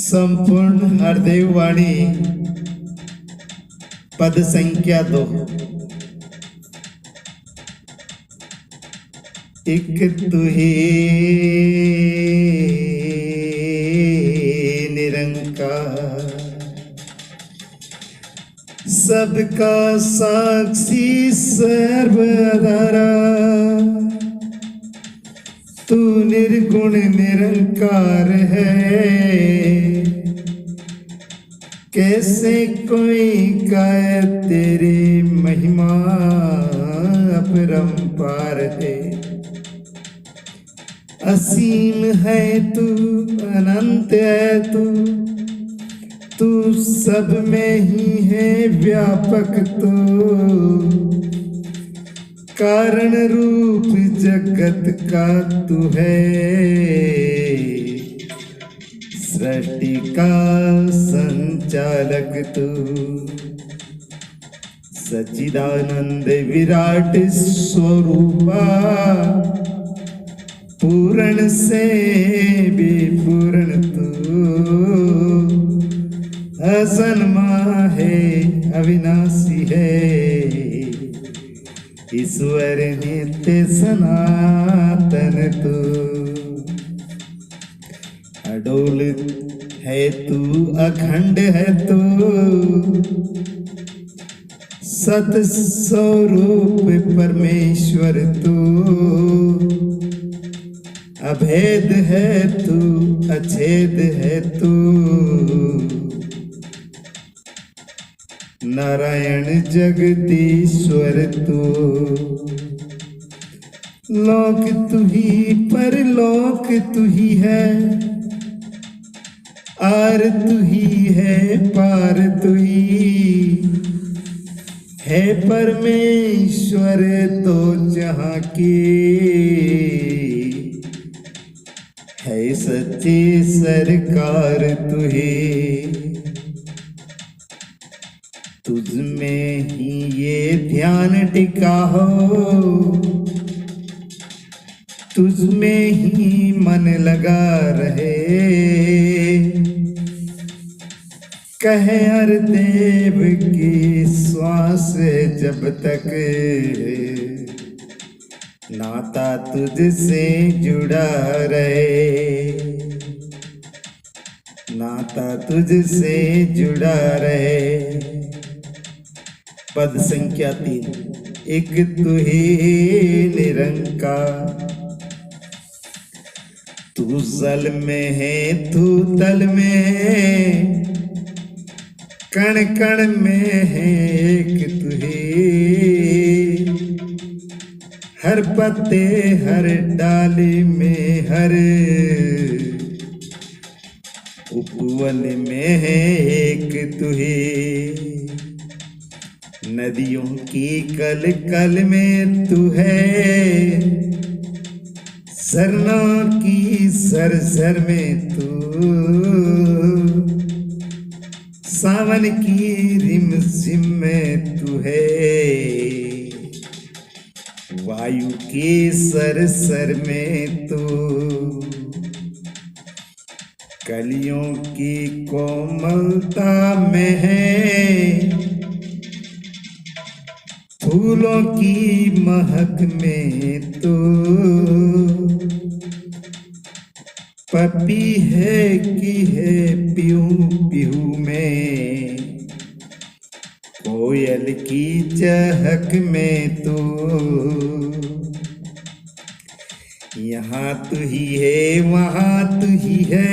संपूर्ण हरदेव वाणी पद संख्या 2। एक तू ही निरंकार, सबका साक्षी सर्वधारा। तू निर्गुण निरंकार है, कैसे कोई गाए तेरी महिमा अपरंपार है। असीम है तू, अनंत है तू सब में ही है व्यापक। तो कारण रूप जगत का तू है, सृष्टि का संचालक तू। सच्चिदानंद विराट स्वरूपा, पूर्ण से भी पूर्ण तू। अजन्मा है, अविनाशी है, ईश्वर नित्य सनातन तू। अडोल है तू, अखंड है तू, सत स्वरूप परमेश्वर तू। अभेद है तू, अछेद है तू, नारायण जगदीश्वर तू। लोक तू ही, परलोक तू ही है, आर तू ही है, पार तू ही है। परमेश्वर तो जहाँ की है, सच्ची सरकार तू ही। तुझ में ही ये ध्यान टिका हो, तुझ में ही मन लगा रहे। कहे हर देव की श्वास जब तक नाता तुझसे जुड़ा रहे, नाता तुझसे जुड़ा रहे। पद संख्या 3। एक तू ही निरंकार, तू जल में है, तू तल में, कण कण में है एक तू ही। हर पत्ते, हर डाली में, हर उपवन में है एक तू ही। नदियों की कल कल में तू है, झरनों की सर सर में तू। सावन की रिम झिम में तू है, वायु के सर सर में तू। कलियों की कोमलता में है, फूलों की महक में तो। पपी है कि है पीहू पीहू में, कोयल की चहक में तो। यहाँ तू ही है, वहाँ तू ही है,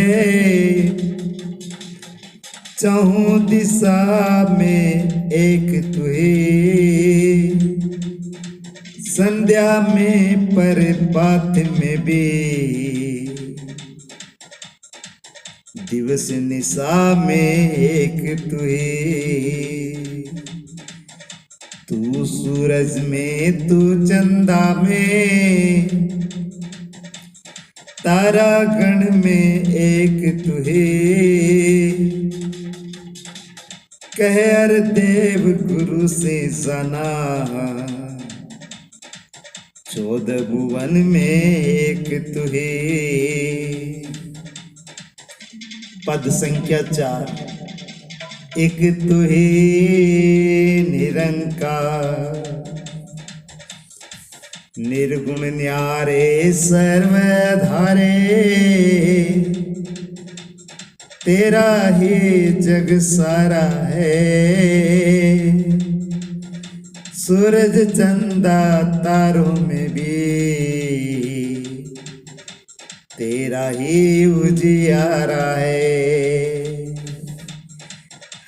चाहूं दिशा में एक तू है। संध्या में पर बात में भी, दिवस निशा में एक तू है। तू सूरज में, तू चंदा में, तारा गण में एक तू है। कह हर देव गुरु से जाना, 14 भुवन में एक तू है। पद संख्या 4। एक तू ही निरंकार, निर्गुण न्यारे सर्वधारे, तेरा ही जग सारा है। सूरज चंदा तारों में भी तेरा ही उजियारा है।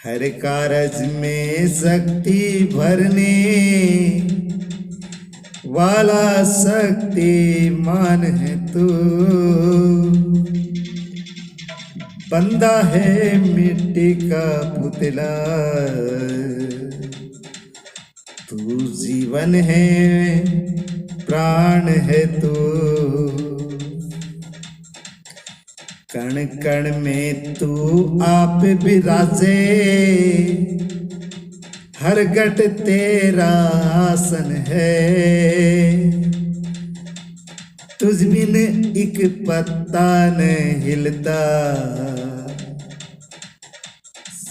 हर कारज में शक्ति भरने वाला शक्तिमान है तू। बंदा है मिट्टी का पुतला, तू जीवन है प्राण है तू। कण कण में तू आप विराजे, हर घट तेरा आसन है। तुझ बिन एक पत्ता न हिलता,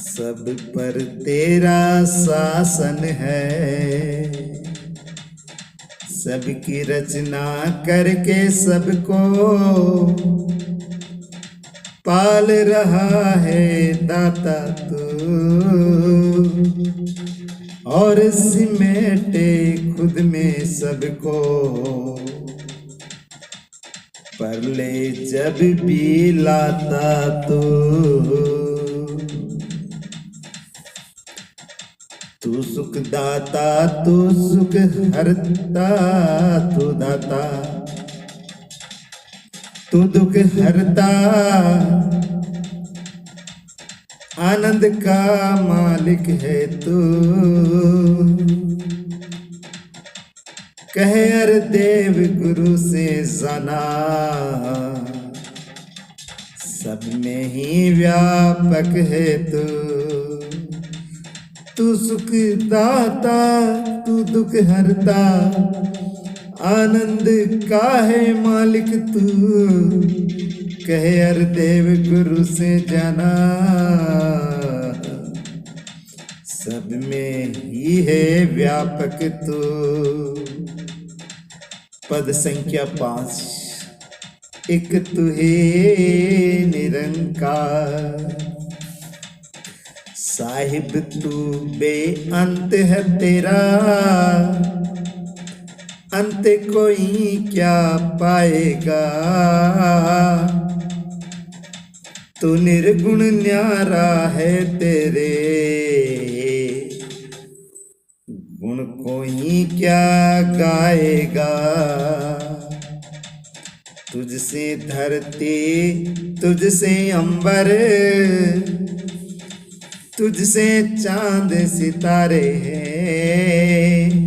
सब पर तेरा शासन है। सबकी रचना करके सबको पाल रहा है दाता तू। और सिमटे खुद में सबको, पर ले जब भी लाता तू। तू सुख दाता, तू सुख हरता, तू दाता, तू दुख हरता। आनंद का मालिक है तू। कहे अर देव गुरु से जाना, सब में ही व्यापक है तू। तू सुख दाता, तू दुख हरता, आनंद का है मालिक तू। कहे हर देव गुरु से जाना, सब में ही है व्यापक तू। पद संख्या 5। एक तू ही निरंकार, साहिब तू बेअंत है तेरा। अंत कोई क्या पाएगा, तू निर्गुण न्यारा है तेरे। गुण कोई क्या गाएगा, तुझसे धरती तुझसे अंबर, तुझसे चांद सितारे हैं।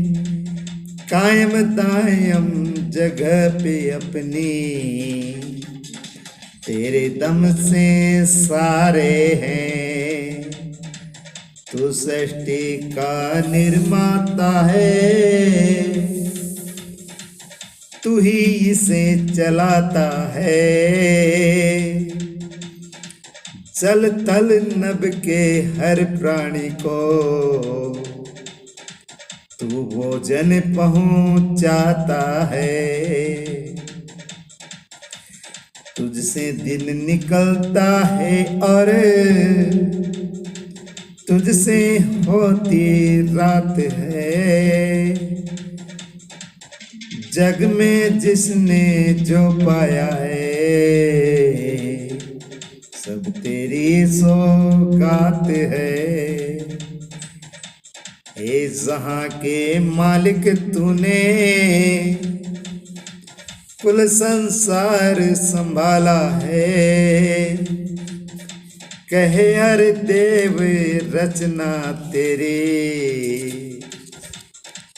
कायम दायम जगह पे अपनी, तेरे दम से सारे हैं। तू सृष्टि का निर्माता है, तू ही इसे चलाता है। चल तल नभ के हर प्राणी को, तू भोजन पहुंचाता है। तुझसे दिन निकलता है और तुझसे होती रात है। जग में जिसने जो पाया है, सब तेरी सौगात है। हे जहां के मालिक तूने, कुल संसार संभाला है। कहे हर देव रचना तेरी,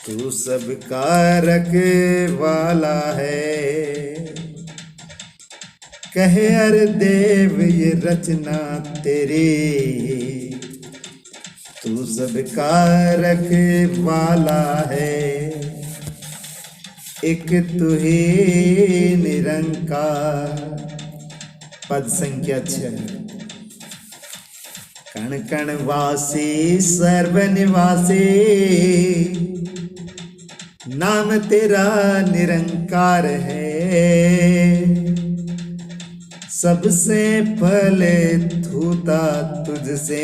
तू सबका रखवाला है। कहे हर देव ये रचना तेरी, तू सबका रखवाला है। एक तू ही निरंकार। पद संख्या 6। कण कण वासी सर्वनिवासी, नाम तेरा निरंकार है। सबसे पहले धूता तुझसे,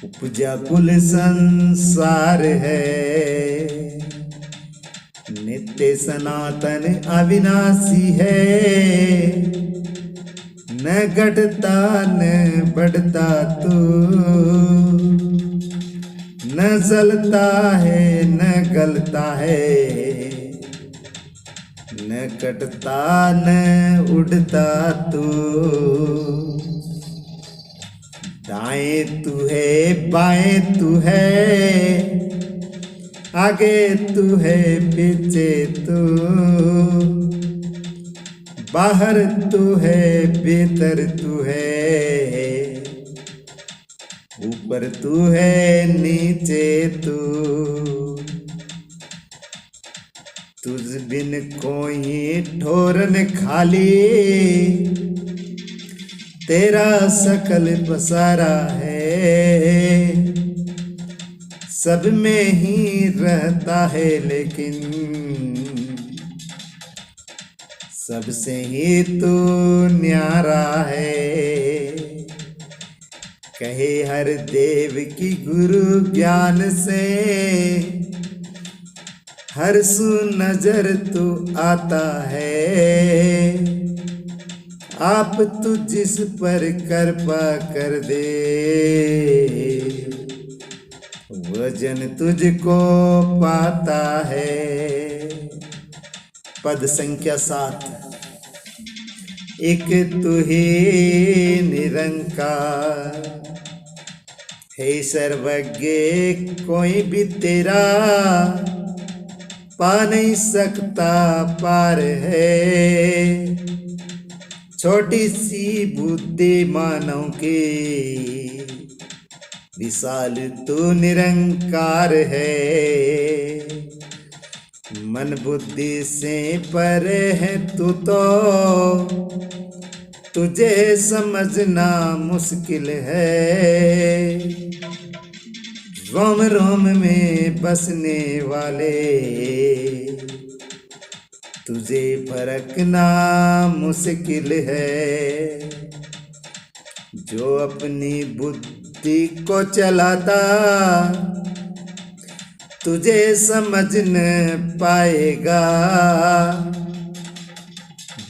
उपजा कुल संसार है। नित्य सनातन अविनाशी है, न घटता न बढ़ता तू, न जलता है न गलता है, न कटता न उड़ता तू। दाएं तू है बाएं तू है, आगे तू है पीछे तू, बाहर तू है भीतर तू है, ऊपर तू है नीचे तू। तुझ बिन कोई ठोरन खाली, तेरा सकल पसारा है। सब में ही रहता है लेकिन, सबसे ही तू न्यारा है। कहे हर देव की गुरु ज्ञान से, हर सु नजर तू आता है। आप तू जिस पर कृपा कर दे, वजन तुझको पाता है। पद संख्या 7। एक तू ही निरंकार है, सर्वज्ञ कोई भी तेरा पा नहीं सकता पार है। छोटी सी बुद्धि मानव की, विशाल तू निरंकार है। मन बुद्धि से परे है तू तो, तुझे समझना मुश्किल है। रोम रोम में बसने वाले, तुझे परखना मुश्किल है। जो अपनी बुद्धि को चलाता, तुझे समझ न पाएगा।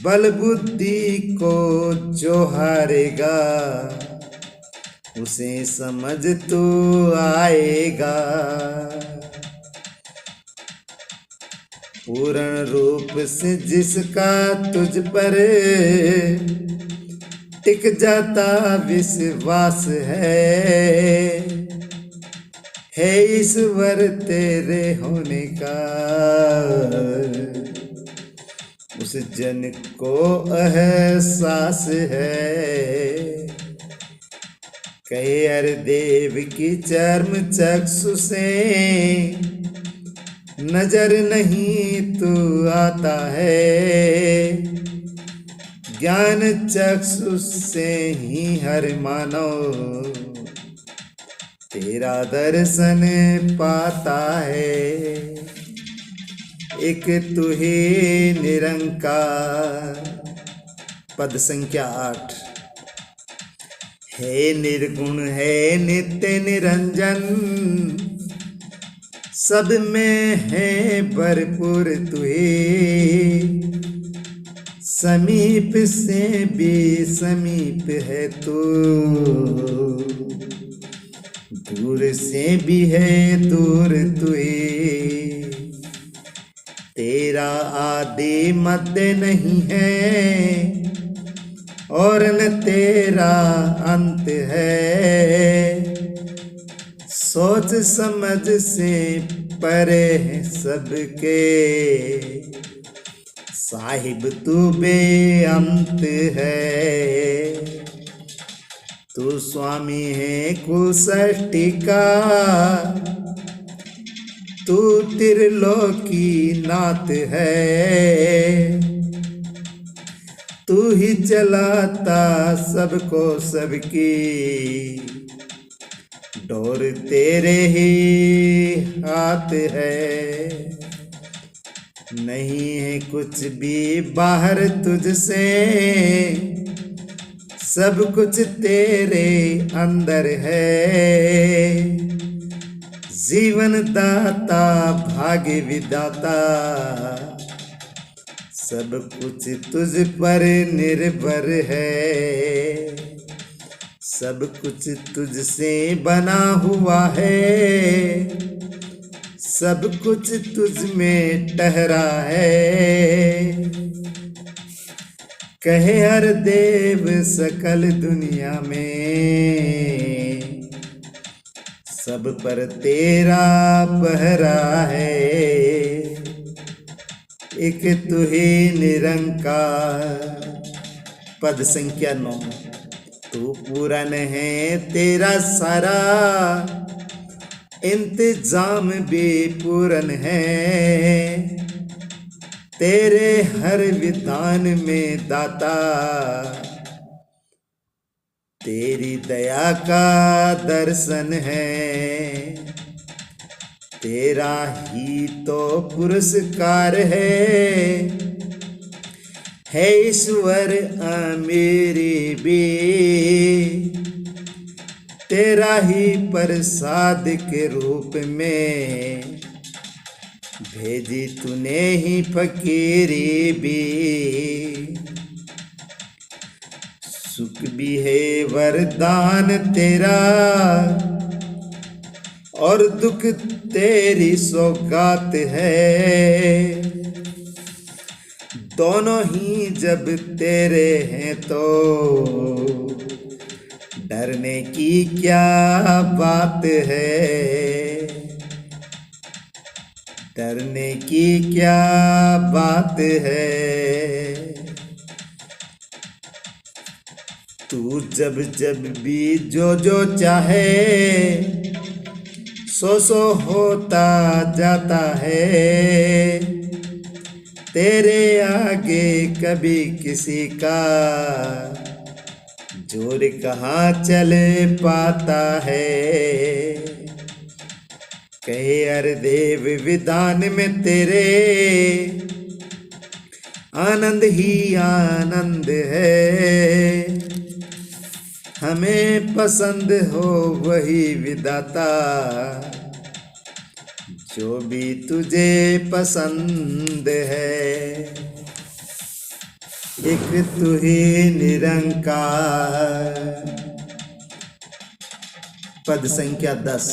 बल बुद्धि को जो हारेगा, उसे समझ तो आएगा। पूर्ण रूप से जिसका तुझ पर टिक जाता विश्वास है ईश्वर तेरे होने का, उस जन को एहसास है। कहे हर देव की चर्म चक्षु से, नजर नहीं तू आता है। ज्ञान चक्षु से ही हर मानव तेरा दर्शन पाता है। एक तू ही निरंकार। पद संख्या 8। है निर्गुण है नित्य निरंजन, सब में है भरपूर तू ही। समीप से भी समीप है तू, दूर से भी है दूर तू ही। तेरा आदि मध्य नहीं है, और न तेरा अंत है। सोच समझ से परे है सबके, साहिब तू बेअंत है। तू स्वामी है कुल सृष्टि का, तू त्रिलोकी नाथ है। तू ही चलाता सबको सबकी डोर तेरे ही हाथ है। नहीं है कुछ भी बाहर तुझसे, सब कुछ तेरे अंदर है। जीवन दाता भाग्य विदाता, सब कुछ तुझ पर निर्भर है। सब कुछ तुझसे बना हुआ है, सब कुछ तुझ में ठहरा है। कहे हर देव सकल दुनिया में, सब पर तेरा पहरा है। एक तू ही निरंकार। पद संख्या 9। तू पूरन है तेरा सारा, इंतजाम भी पूरन है। तेरे हर विधान में दाता, तेरी दया का दर्शन है। तेरा ही तो पुरस्कार है ईश्वर मेरी भी। तेरा ही प्रसाद के रूप में भेजी तूने ही फकीरी भी। सुख भी है वरदान तेरा, और दुख तेरी सौगात है। दोनों ही जब तेरे हैं तो डरने की क्या बात है। डरने की क्या बात है। तू जब जब भी जो चाहे, सो होता जाता है। तेरे आगे कभी किसी का जोर कहाँ चले पाता है। कहे हर देव विधान में तेरे आनंद ही आनंद है। हमें पसंद हो वही विधाता, जो भी तुझे पसंद है। एक तू ही निरंकार। पद संख्या 10।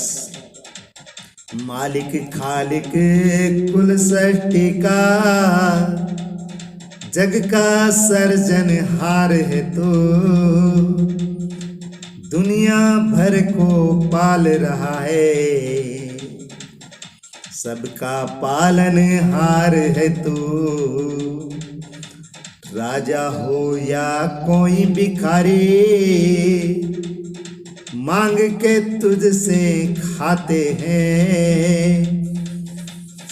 मालिक खालिक कुल सृष्टि का, जग का सर्जनहार है तू। दुनिया भर को पाल रहा है, सबका पालनहार है तू। राजा हो या कोई भिखारी, मांग के तुझसे खाते हैं।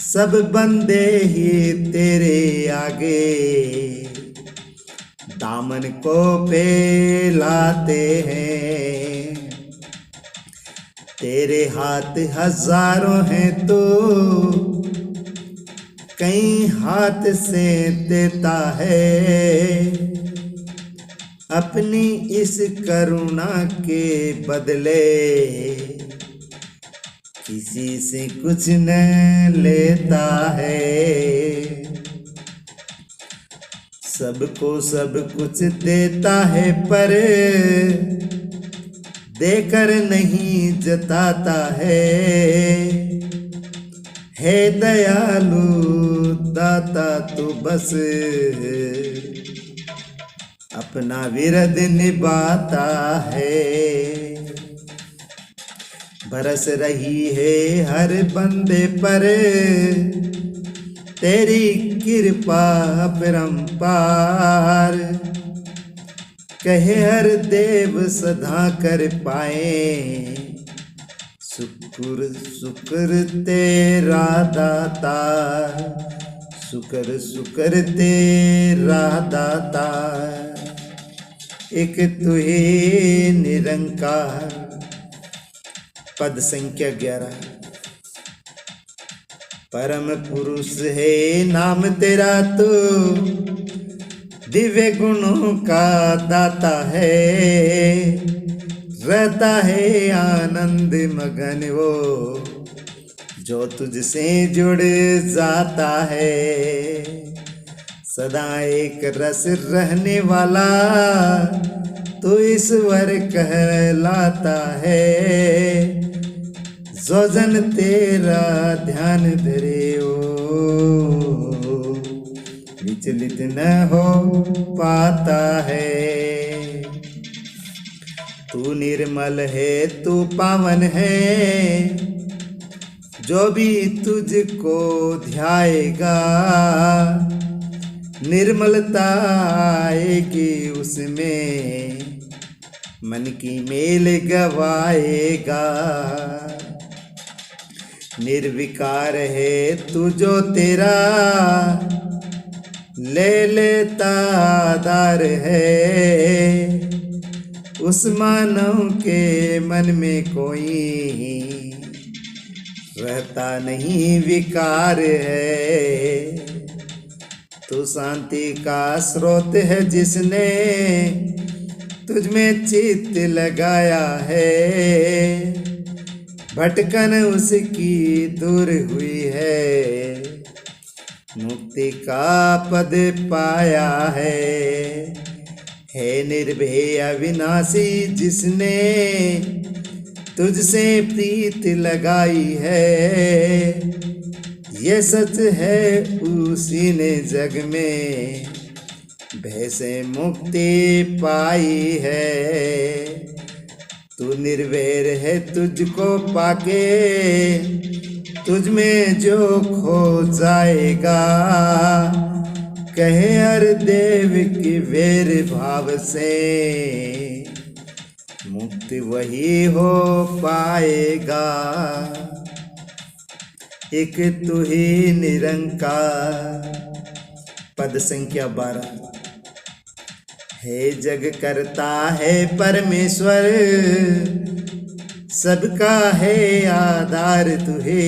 सब बंदे ही तेरे आगे दामन को फैलाते हैं। तेरे हाथ हजारों हैं तो कई हाथ से देता है। अपनी इस करुणा के बदले किसी से कुछ न लेता है। सबको सब कुछ देता है पर देकर नहीं जताता है दयालु दाता तू बस अपना विरद निभाता है। बरस रही है हर बंदे पर तेरी कृपा अपरंपार। कहे हर देव सदा कर पाए शुक्र शुक्र तेरा दाता। शुक्र शुक्र तेरा दाता, एक तू ही निरंकार। पद संख्या 11। परम पुरुष है नाम तेरा तू, दिव्य गुणों का दाता है, रहता है आनंद मगन वो जो तुझसे जुड़ जाता है। सदा एक रस रहने वाला तो ईश्वर कहलाता है। जो जन तेरा ध्यान धरे ओ, विचलित न हो पाता है। तू निर्मल है, तू पावन है, जो भी तुझको ध्याएगा निर्मलता आएगी उसमें, मन की मेल गवाएगा। निर्विकार है तू जो तेरा, ले लेता आधार है। उस मानव के मन में कोई रहता नहीं विकार है। तू शांति का स्रोत है, जिसने तुझ में चित्त लगाया है। भटकन उसकी दूर हुई है, मुक्ति का पद पाया है। निर्भय अविनाशी जिसने तुझसे प्रीत लगाई है। ये सच है उसी ने जग में भय से मुक्ति पाई है। तू निर्वैर है, तुझको पाके तुझ में जो खो जाएगा। कहे हर देव की वैर भाव से मुक्ति वही हो पाएगा। एक तू ही निरंकार। पद संख्या 12। हे जग करता है परमेश्वर, सबका है आधार तुहे।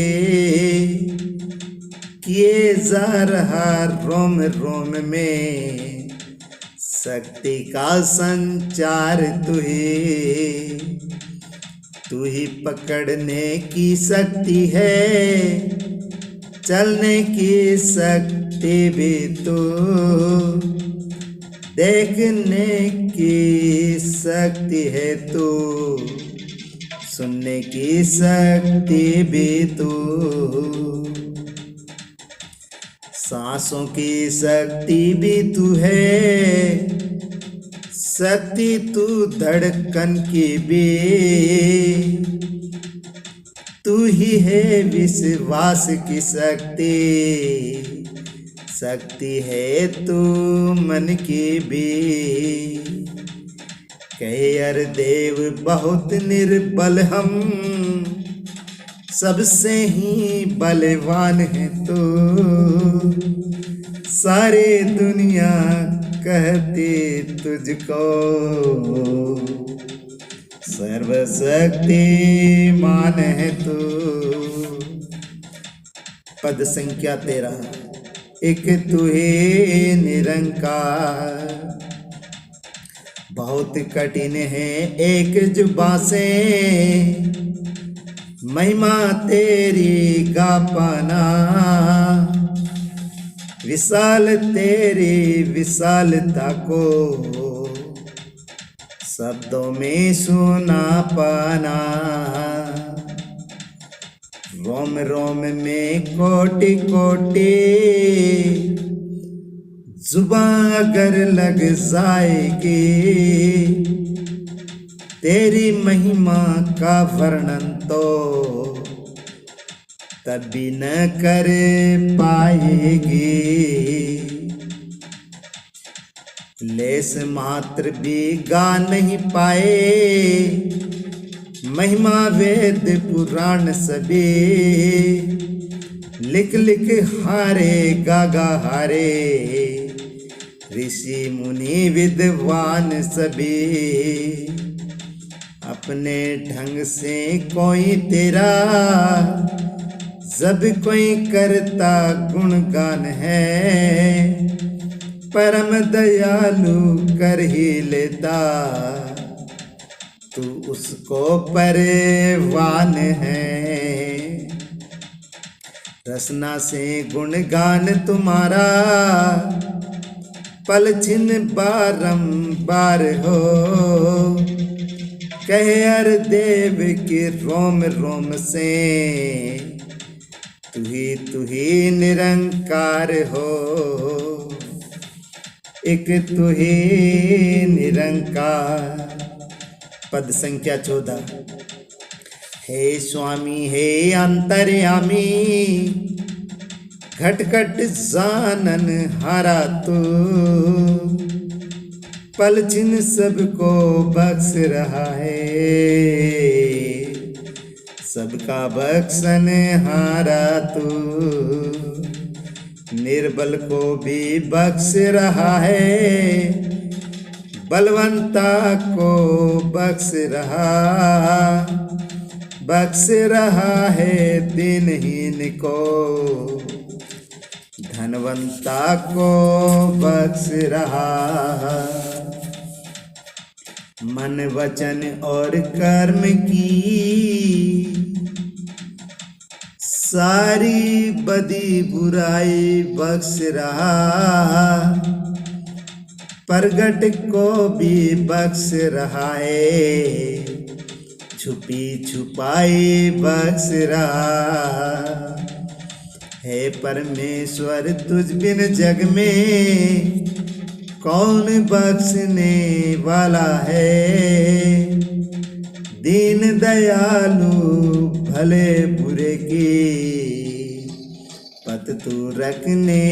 किए जा रहा रोम रोम में शक्ति का संचार तू ही पकड़ने की शक्ति है, चलने की शक्ति भी तू, देखने की शक्ति है तू, सुनने की शक्ति भी तू। सांसों की शक्ति भी तू है, शक्ति तू धड़कन की भी। तू ही है विश्वास की शक्ति, शक्ति है तू मन की भी। कहे अर देव बहुत निर्बल हम, सबसे ही बलवान है तू। सारी दुनिया कहती तुझको सर्वशक्तिमान है तू। पद संख्या 13। एक तू ही निरंकार। बहुत कठिन है एक जुबां से महिमा तेरी गा पाना। विशाल तेरी विशालता को शब्दों में सुना पाना। रोम रोम में कोटि कोटि जुबां अगर लग जाएगी, तेरी महिमा का वर्णन तो तभी न कर पाएगी। लेस मात्र भी गा नहीं पाए, महिमा वेद पुराण सभी। लिख लिख हारे गागा हारे, ऋषि मुनि विद्वान सभी, अपने ढंग से कोई तेरा, जब कोई करता गुणगान है, परम दयालु कर ही लेता, तू उसको परवान है। रसना से गुणगान तुम्हारा, पल छिन बारंबार हो, कहे हर देव की रोम रोम से, तू ही निरंकार हो, एक तू ही निरंकार। पद संख्या 14। हे स्वामी हे अंतर्यामी, घट घट जानन हारा तू, पल छिन सबको बख्श रहा है, सबका बख्शन हारा तू, निर्बल को भी बख्श रहा है, बलवंता को बख्श रहा है, दिनहीन को धनवंता को बख्श रहा। मन वचन और कर्म की सारी बदी बुराई बख्श रहा, प्रगट को भी बख्श रहा है, छुपी छुपाई बख्श रहा है। परमेश्वर तुझ बिन जग में कौन बख्शने वाला है, दीन दयालु भले बुरे की पत तू रखने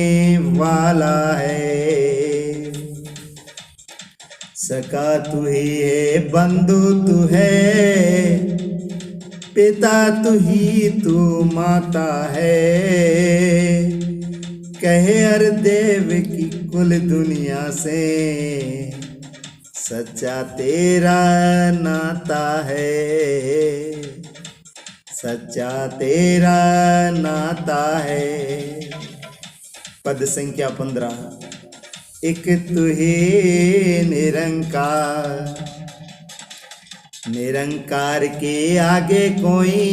वाला है। सका तू ही है, बंधु तू है, पिता तू ही तू माता है, कहे हर देव की कुल दुनिया से, सच्चा तेरा नाता है, सच्चा तेरा नाता है। पद संख्या 15। एक तू ही निरंकार, निरंकार के आगे कोई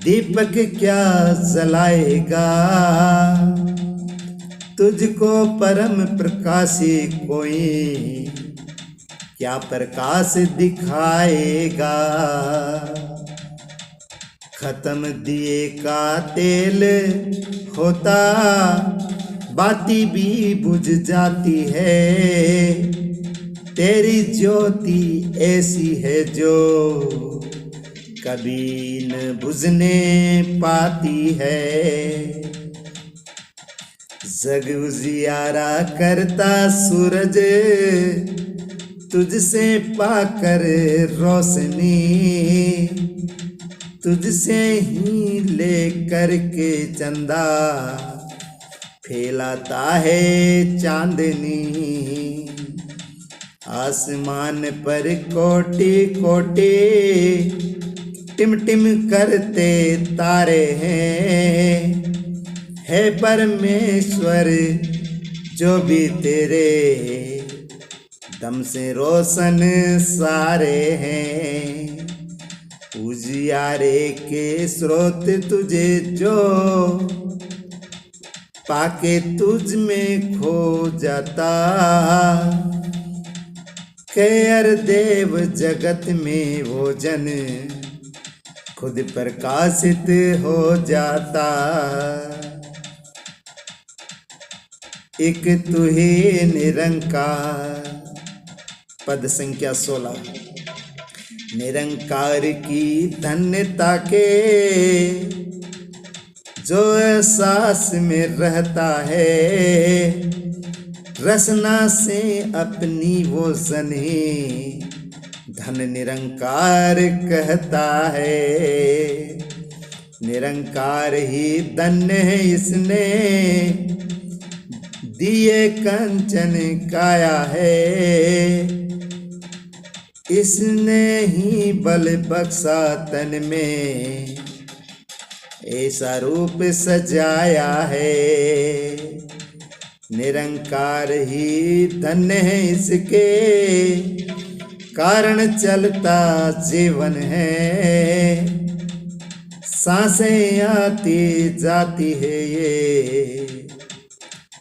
दीपक क्या जलाएगा, तुझको परम प्रकाशी कोई क्या प्रकाश दिखाएगा। खत्म दिए का तेल होता, बाती भी बुझ जाती है, तेरी ज्योति ऐसी है जो कभी न बुझने पाती है। जग उजियारा करता सूरज, तुझसे पाकर रोशनी, तुझसे ही लेकर के चंदा फैलाता है चांदनी। आसमान पर कोटि कोटि टिम टिम करते तारे हैं, है परमेश्वर जो भी तेरे दम से रोशन सारे हैं। उजियारे के स्रोत तुझे जो पाके तुझ में खो जाता, खैर देव जगत में वो जन खुद प्रकाशित हो जाता। एक तू ही निरंकार। पद संख्या 16। निरंकार की धन्यता के जो एहसास में रहता है, रसना से अपनी वो सनी धन निरंकार कहता है। निरंकार ही धन्य है इसने दिए कंचन काया है। इसने ही बल बख्शा तन में ऐसा रूप सजाया है। निरंकार ही धन्य है इसके कारण चलता जीवन है। सांसें आती जाती है ये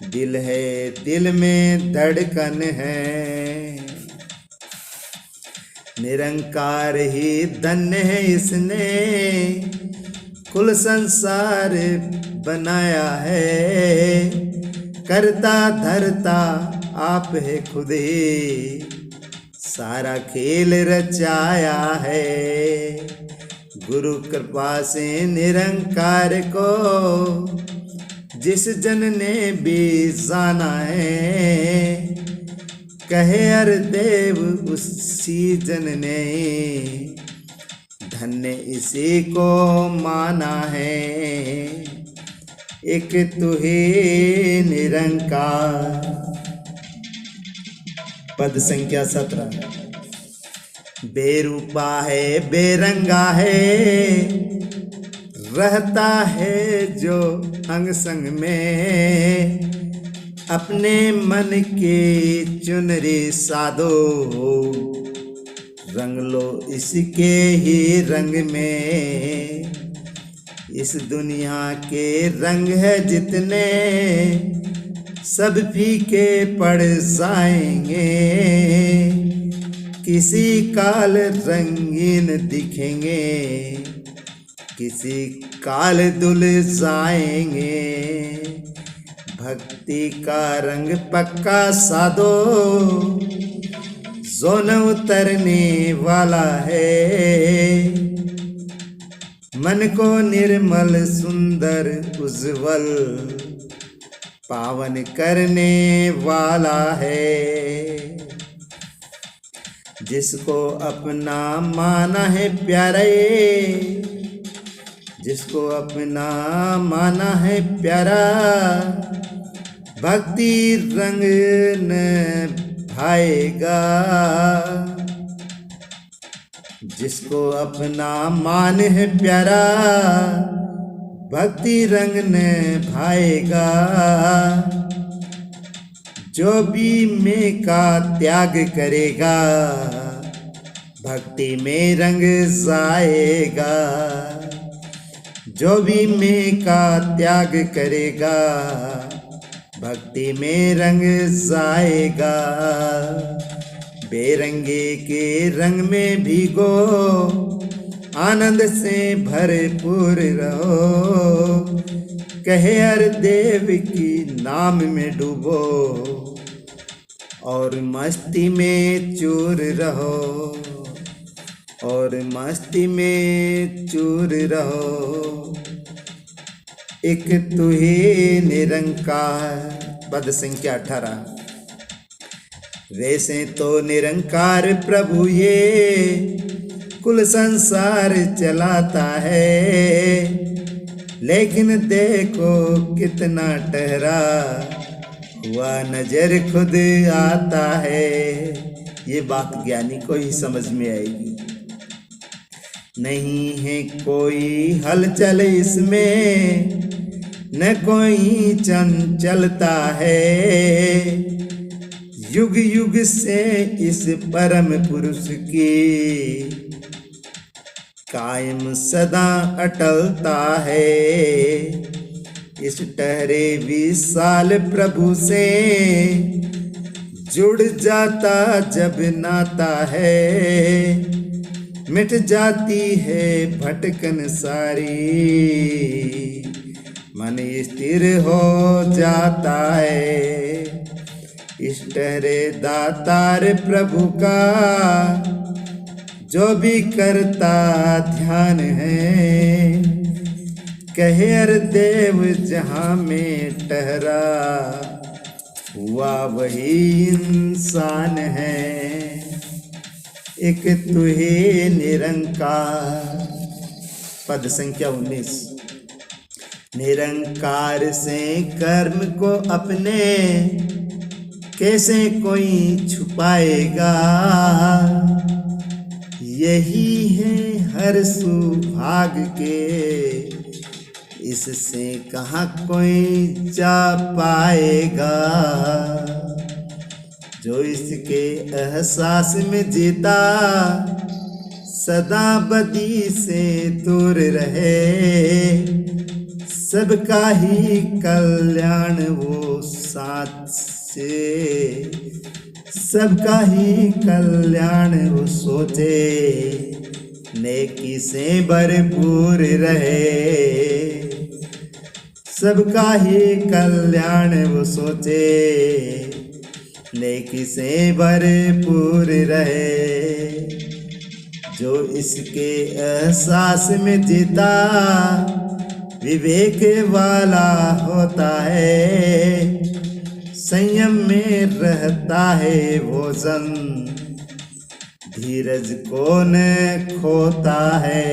दिल है दिल में धड़कन है। निरंकार ही धन्य है इसने कुल संसार बनाया है। करता धरता आप है खुद ही सारा खेल रचाया है। गुरु कृपा से निरंकार को जिस जन ने भी जाना है कहे अर देव उसी जन ने धन्य इसी को माना है। एक तू ही निरंकार। पद संख्या 17। बेरूपा है बेरंगा है रहता है जो अंग संग में। अपने मन की चुनरी साधो रंग लो इसके ही रंग में। इस दुनिया के रंग है जितने सब फीके पड़ जाएंगे। किसी काल रंगीन दिखेंगे किसी काल धुल जाएंगे। भक्ति का रंग पक्का साधो जो न उतरने वाला है। मन को निर्मल सुंदर उज्जवल पावन करने वाला है। जिसको अपना माना है प्यारे जिसको अपना माना है प्यारा भक्ति रंग न भाएगा। जिसको अपना मान है प्यारा भक्ति रंग न भाएगा। जो भी मैं का त्याग करेगा भक्ति में रंग जाएगा। जो भी मैं का त्याग करेगा भक्ति में रंग जाएगा। बेरंगे के रंग में भीगो आनंद से भरपूर रहो। कहे हर देव की नाम में डूबो और मस्ती में चूर रहो और मस्ती में चूर रहो। एक तू ही निरंकार। पद संख्या 18। वैसे तो निरंकार प्रभु ये कुल संसार चलाता है। लेकिन देखो कितना ठहरा हुआ नजर खुद आता है। ये बात ज्ञानी को ही समझ में आएगी। नहीं है कोई हलचल इसमें न कोई चंचलता है। युग युग से इस परम पुरुष की कायम सदा अटलता है। इस ठहरे 20 साल प्रभु से जुड़ जाता जब नाता है। मिट जाती है भटकन सारी मन स्थिर हो जाता है। इस ठहरे दातार प्रभु का जो भी करता ध्यान है। कहे हर देव जहाँ में ठहरा हुआ वही इंसान है। एक तू ही निरंकार। पद संख्या 19। निरंकार से कर्म को अपने कैसे कोई छुपाएगा। यही है हर सुभाग के, इससे कहाँ कोई जा पाएगा। जो इसके एहसास में जीता सदा बदी से दूर रहे। सबका ही कल्याण वो साथ से, सबका ही कल्याण वो सोचे। नेकी से भरपूर रहे, सबका ही कल्याण वो सोचे। नेकी से भरपूर रहे। जो इसके एहसास में जीता विवेक वाला होता है। संयम में रहता है वो जन, धीरज को न खोता है।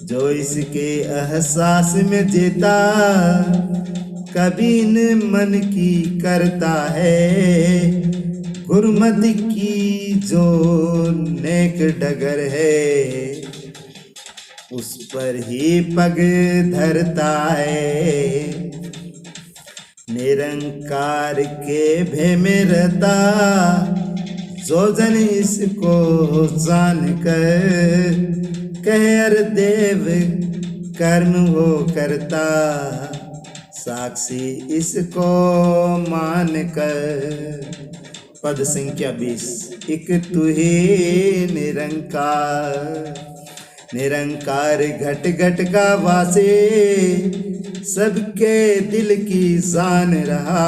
जो इसके एहसास में जीता कभी न मन की करता है। गुरुमति की जो नेक डगर है उस पर ही पग धरता है। निरंकार के भय में रहता जो जन इसको जान कर कहे अरे देव कर्म वो करता। साक्षी इसको मान कर। पद संख्या 20। एक तू ही निरंकार, निरंकार घट घट का वासे। सबके दिल की जान रहा।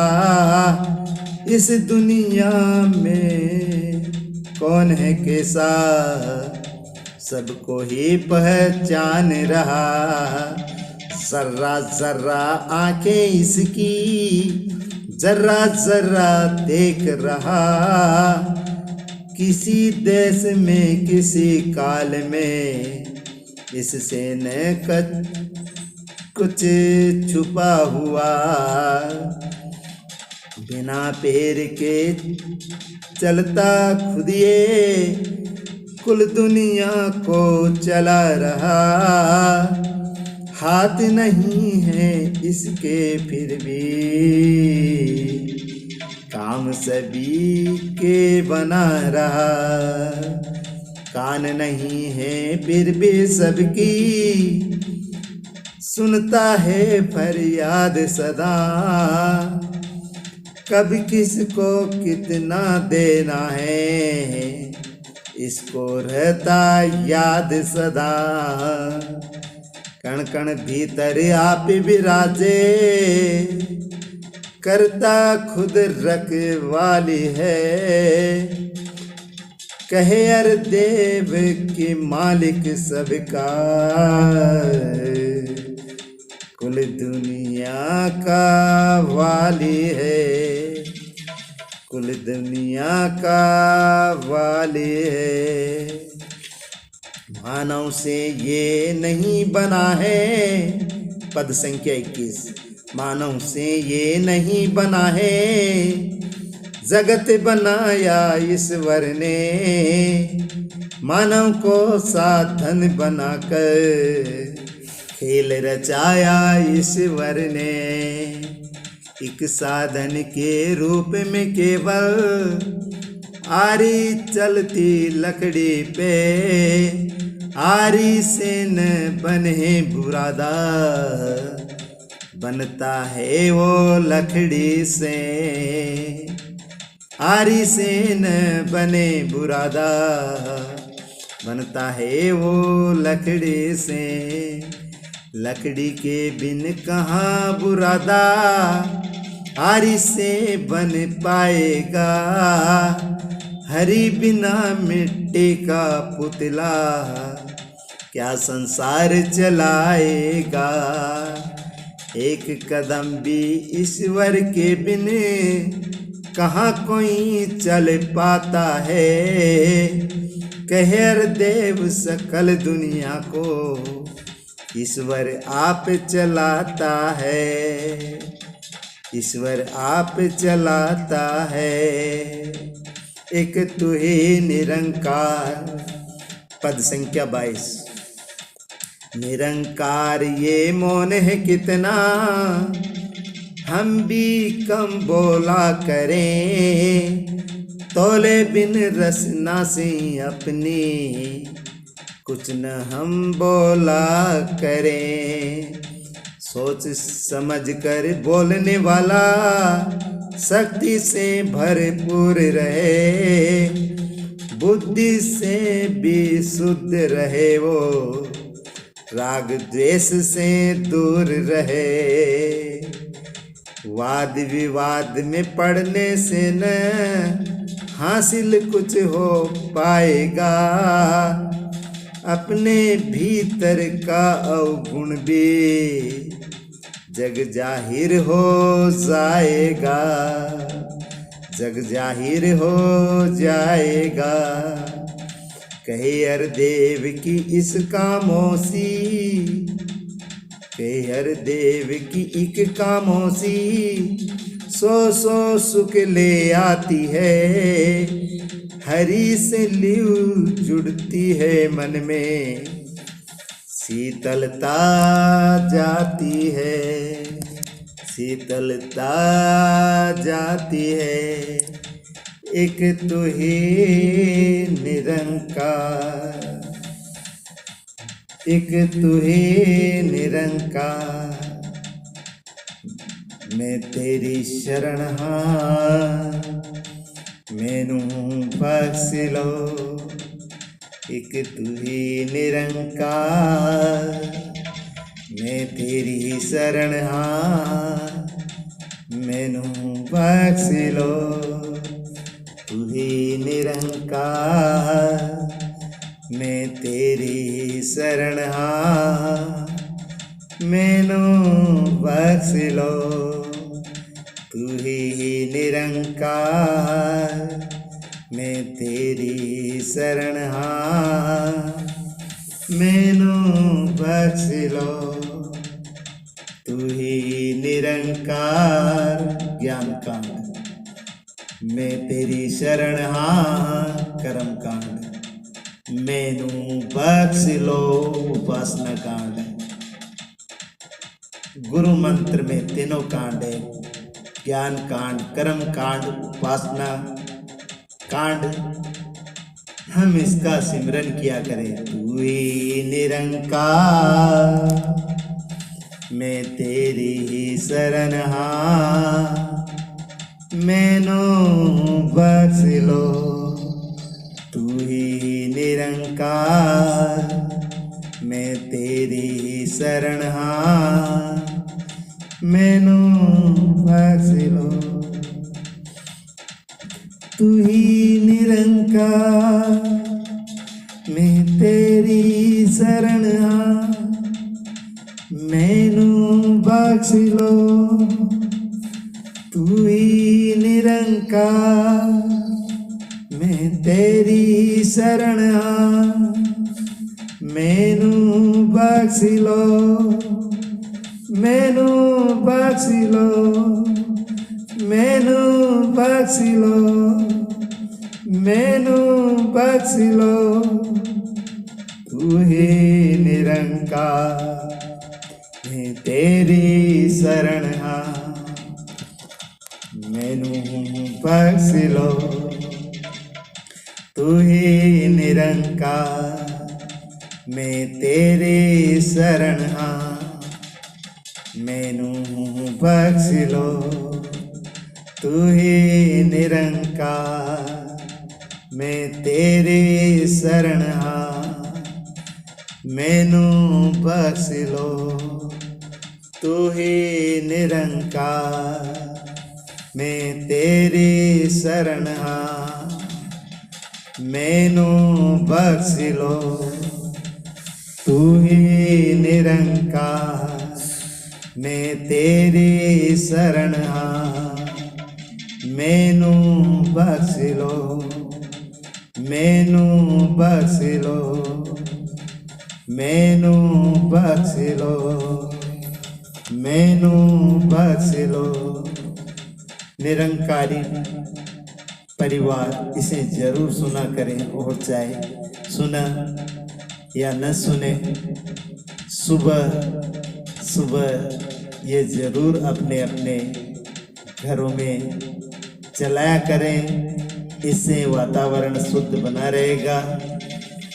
इस दुनिया में कौन है कैसा, सबको ही पहचान रहा। जर्रा जर्रा आंखें इसकी जर्रा जर्रा देख रहा। किसी देश में किसी काल में इससे न कुछ छुपा हुआ। बिना पैर के चलता खुद ये कुल दुनिया को चला रहा। हाथ नहीं है इसके फिर भी काम सभी के बना रहा। कान नहीं है फिर भी सबकी सुनता है फरियाद सदा। कब किसको कितना देना है इसको रहता याद सदा। कण कण भीतर आप विराजे करता खुद रखवाली है। कहे अर देव के मालिक सबका कुल दुनिया का वाली है। कुल दुनिया का वाली है। मानव से ये नहीं बना है। पद संख्या 21। मानव से ये नहीं बना है जगत बनाया ईश्वर ने। मानव को साधन बनाकर खेल रचाया ईश्वर ने। एक साधन के रूप में केवल आरी चलती लकड़ी पे। आरी से न बने बुरादा बनता है वो लकड़ी से। आरी से न बने बुरादा बनता है वो लकड़ी से। लकड़ी के बिन कहाँ बुरादा आरी से बन पाएगा। हरी बिना मिट्टी का पुतला क्या संसार चलाएगा। एक कदम भी ईश्वर के बिन कहाँ कोई चल पाता है। कहर देव सकल दुनिया को ईश्वर आप चलाता है, ईश्वर आप चलाता है। एक तू ही निरंकार। पद संख्या 22। निरंकार ये मौन है कितना, हम भी कम बोला करें। तोले बिन रसना से अपनी, कुछ न हम बोला करें। सोच समझ कर बोलने वाला, शक्ति से भरपूर रहे। बुद्धि से भी शुद्ध रहे वो, राग द्वेष से दूर रहे। वाद विवाद में पड़ने से न हासिल कुछ हो पाएगा। अपने भीतर का अवगुण भी जग जाहिर हो जाएगा, जग जाहिर हो जाएगा। कहे हर देव की इस खामोशी, कहे हर देव की एक खामोशी, सो सो सुख ले आती है। हरि से लिव जुड़ती है मन में, शीतलता जाती है, शीतलता जाती है। एक तू ही निरंकार, एक तू ही निरंकार। मैं तेरी शरण हाँ, मैनू बख्श लो। एक तू ही निरंकार, मैं तेरी शरण हाँ, मैनू बख्श लो। तू ही निरंकार, मैं तेरी शरण हाँ, मैनू बख्श लो। तू ही निरंकार, मैं तेरी शरण हाँ, मैनू बख्श लो। तू ही निरंकार। ज्ञान कांड। मैं तेरी शरण हाँ, कर्म कांड। मैनू बख्श लो, उपासना कांड। गुरु मंत्र में तीनों कांड है, ज्ञान कांड, कर्म कांड, उपासना कांड। हम इसका सिमरन किया करें। तू ही निरंकार, मैं तेरी ही शरण हाँ, मैनू बख्श लो। तू ही निरंकार, मैं तेरी ही शरण हाँ, मैनू बख्श लो। तू ही निरंकार, मैं तेरी शरण हाँ, मैनू बख्श लो। तू ही निरंकार, मैं तेरी शरण हाँ, मैनू बख्श लो। मैनू बख्श लो, मैनू बख्श लो, मैनू बख्श लो। तू ही निरंकार, मैं तेरी शरण हाँ, मैनू बख्श लो। तू ही निरंकार, मैं तेरी शरण हाँ, मैनू बख्श लो। तू ही निरंकार, मैं तेरी शरण हाँ, मैनू बख्श लो। तू ही निरंकार, मैं तेरी शरण हाँ, मैनू बख्श लो। तू ही निरंकार, मैं तेरी शरण हाँ, मैनू बख्श लो। मैनू बख्श लो, मैनू बख्श लो, मैनू बख्श लो। निरंकारी परिवार इसे जरूर सुना करें, और चाहे सुना या न सुने, सुबह सुबह ये ज़रूर अपने अपने घरों में चलाया करें। इससे वातावरण शुद्ध बना रहेगा,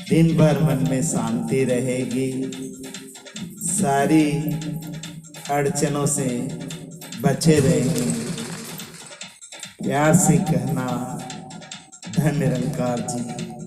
दिन भर मन में शांति रहेगी, सारी अड़चनों से बचे रहेंगे। प्यार से कहना, धन निरंकार जी।